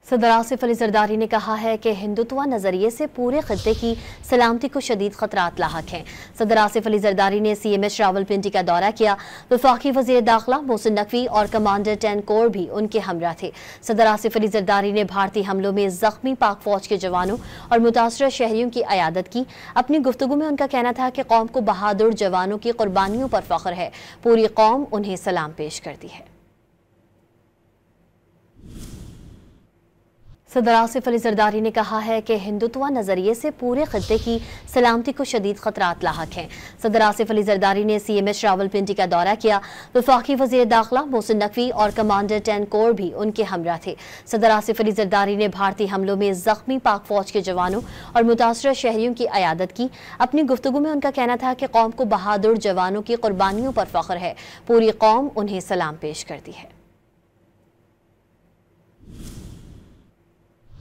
सदर आसिफ अली जरदारी ने कहा है कि हिंदुत्व नजरिए से पूरे खित्ते की सलामती को शदीद खतरात लाहक हैं। सदर आसिफ अली जरदारी ने CMH रावलपिंडी का दौरा किया। वफाकी वज़ीर दाखिला मोहसिन नकवी और कमांडर 10 कोर भी उनके हमरा थे। सदर आसिफ अली जरदारी ने भारतीय हमलों में जख्मी पाक फौज के जवानों और मुतासरा शहरियों की अयादत की। अपनी गुफ्तगू में उनका कहना था कि कौम को बहादुर जवानों की कुर्बानियों पर फख्र है। पूरी कौम उन्हें सलाम पेश करती है। सदर आसिफ अली जरदारी ने कहा है कि हिंदुत्व नजरिए से पूरे खित्ते की सलामती को शदीद खतरात लाहक हैं। सदर आसिफ अली जरदारी ने CMH रावलपिंडी का दौरा किया। वफाकी वज़ीर दाखिला मोहसिन नकवी और कमांडर 10 कोर भी उनके हमरा थे। सदर आसिफ अली जरदारी ने भारतीय हमलों में जख्मी पाक फौज के जवानों और मुतासरा शहरियों की अयादत की। अपनी गुफ्तगू में उनका कहना था कि कौम को बहादुर जवानों की कुर्बानियों पर फख्र है। पूरी कौम उन्हें सलाम पेश करती है।